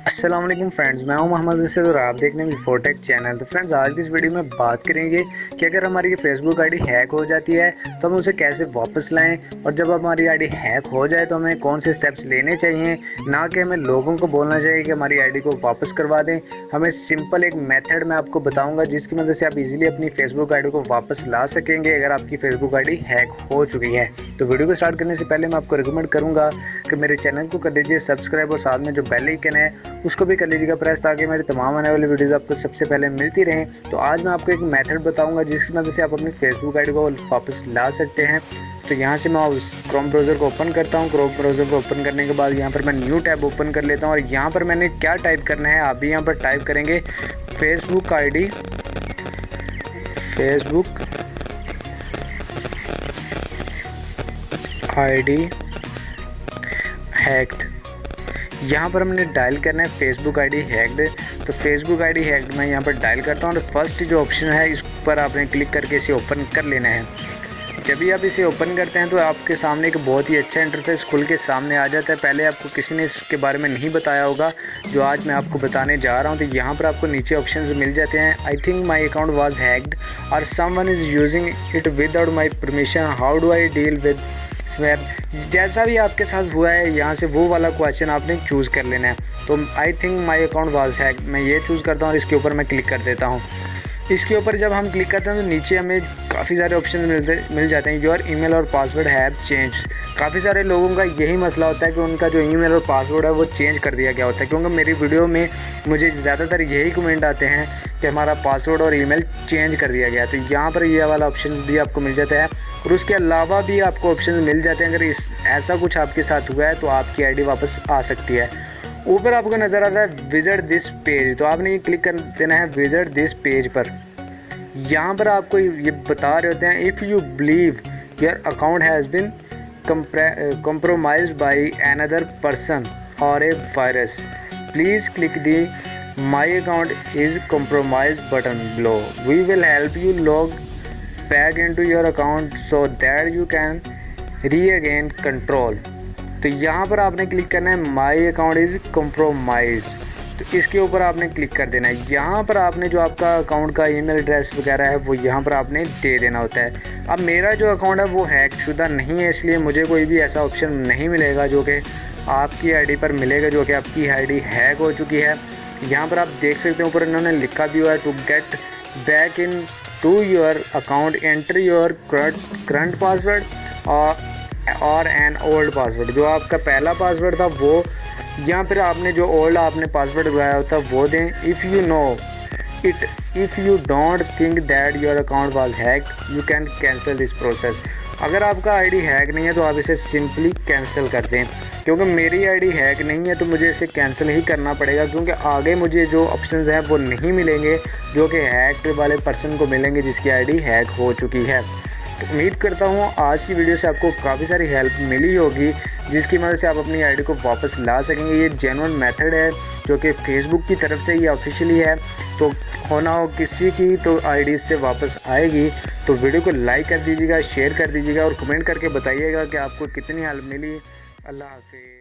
अस्सलाम वालेकुम फ्रेंड्स, मैं हूं मोहम्मद रशीद और आप देख रहे हैं फोटेक चैनल। तो फ्रेंड्स, आज की इस वीडियो में बात करेंगे कि अगर हमारी ये फेसबुक आईडी हैक हो जाती है तो हम उसे कैसे वापस लाएं, और जब हमारी आईडी हैक हो जाए तो हमें कौन से स्टेप्स लेने चाहिए। ना कि हमें लोगों को बोलना चाहिए कि हमारी आईडी को वापस करवा दें। हमें सिंपल एक मेथड मैं आपको बताऊँगा जिसकी मदद से आप इजीली अपनी फेसबुक आईडी को वापस ला सकेंगे अगर आपकी फेसबुक आईडी हैक हो चुकी है। तो वीडियो को स्टार्ट करने से पहले मैं आपको रिकमेंड करूँगा कि मेरे चैनल को कर लीजिए सब्सक्राइब और साथ में जो बेल आइकन है उसको भी कर लीजिएगा प्रेस, ताकि मेरे तमाम आने वाली वीडियोस आपको सबसे पहले मिलती रहें। तो आज मैं आपको एक मेथड बताऊंगा जिसकी मदद से आप अपनी फेसबुक आईडी को वापस ला सकते हैं। तो यहाँ से मैं क्रोम ब्राउज़र को ओपन करता हूँ। क्रोम ब्राउज़र को ओपन करने के बाद यहाँ पर मैं न्यू टैब ओपन कर लेता हूँ और यहाँ पर मैंने क्या टाइप करना है, आप भी यहाँ पर टाइप करेंगे फेसबुक आईडी हैक्ड। यहाँ पर हमने डायल करना है फेसबुक आईडी हैक्ड। तो फेसबुक आईडी हैक्ड मैं यहाँ पर डायल करता हूँ और फर्स्ट जो ऑप्शन है इस पर आपने क्लिक करके इसे ओपन कर लेना है। जब भी आप इसे ओपन करते हैं तो आपके सामने एक बहुत ही अच्छा इंटरफेस खुल के सामने आ जाता है। पहले आपको किसी ने इसके बारे में नहीं बताया होगा जो आज मैं आपको बताने जा रहा हूँ। तो यहाँ पर आपको नीचे ऑप्शंस मिल जाते हैं। I think my account was hacked और someone is using it without my permission, how do I deal with swear. जैसा भी आपके साथ हुआ है यहाँ से वो वाला क्वेश्चन आपने चूज़ कर लेना है। तो आई think my account was hacked मैं ये चूज़ करता हूँ और इसके ऊपर मैं क्लिक कर देता हूँ। इसके ऊपर जब हम क्लिक करते हैं तो नीचे हमें काफ़ी सारे ऑप्शन मिल जाते हैं। योर ईमेल और पासवर्ड हैव चेंज। काफ़ी सारे लोगों का यही मसला होता है कि उनका जो ईमेल और पासवर्ड है वो चेंज कर दिया गया होता है, क्योंकि मेरी वीडियो में मुझे ज़्यादातर यही कमेंट आते हैं कि हमारा पासवर्ड और ईमेल चेंज कर दिया गया। तो यहाँ पर ये वाला ऑप्शन भी आपको मिल जाता है और उसके अलावा भी आपको ऑप्शन मिल जाते हैं। अगर ऐसा कुछ आपके साथ हुआ है तो आपकी आईडी वापस आ सकती है। ऊपर आपको नज़र आ रहा है विजिट दिस पेज, तो आपने ये क्लिक कर देना है विजिट दिस पेज पर। यहाँ पर आपको ये बता रहे होते हैं if you believe your account has been compromised by another person or a virus, please click the my account is compromised button below. We will help you log back into your account so that you can regain control. तो यहाँ पर आपने click करना है my account is compromised, तो इसके ऊपर आपने क्लिक कर देना है। यहाँ पर आपने जो आपका अकाउंट का ईमेल एड्रेस वगैरह है वो यहाँ पर आपने दे देना होता है। अब मेरा जो अकाउंट है वो हैक शुदा नहीं है, इसलिए मुझे कोई भी ऐसा ऑप्शन नहीं मिलेगा जो कि आपकी आईडी पर मिलेगा जो कि आपकी आईडी हैक हो चुकी है। यहाँ पर आप देख सकते हैं ऊपर इन्होंने लिखा भी हुआ है to get back in to your account enter your current password और एन ओल्ड पासवर्ड। जो आपका पहला पासवर्ड था वो यहाँ पर आपने जो ओल्ड आपने पासवर्ड लगाया होता वो दें। If you know it, if you don't think that your account was hacked you can cancel this process. अगर आपका आईडी हैक नहीं है तो आप इसे सिंपली कैंसिल कर दें। क्योंकि मेरी आईडी हैक नहीं है तो मुझे इसे कैंसिल ही करना पड़ेगा, क्योंकि आगे मुझे जो ऑप्शंस हैं वो नहीं मिलेंगे जो कि हैक वाले पर्सन को मिलेंगे जिसकी आईडी हैक हो चुकी है। तो उम्मीद करता हूँ आज की वीडियो से आपको काफ़ी सारी हेल्प मिली होगी जिसकी मदद से आप अपनी आईडी को वापस ला सकेंगे। ये जेन्युइन मेथड है जो कि फेसबुक की तरफ से ही ऑफिशियली है, तो होना हो किसी की तो आईडी से वापस आएगी। तो वीडियो को लाइक कर दीजिएगा, शेयर कर दीजिएगा और कमेंट करके बताइएगा कि आपको कितनी हेल्प मिली। अल्लाह हाफिज़।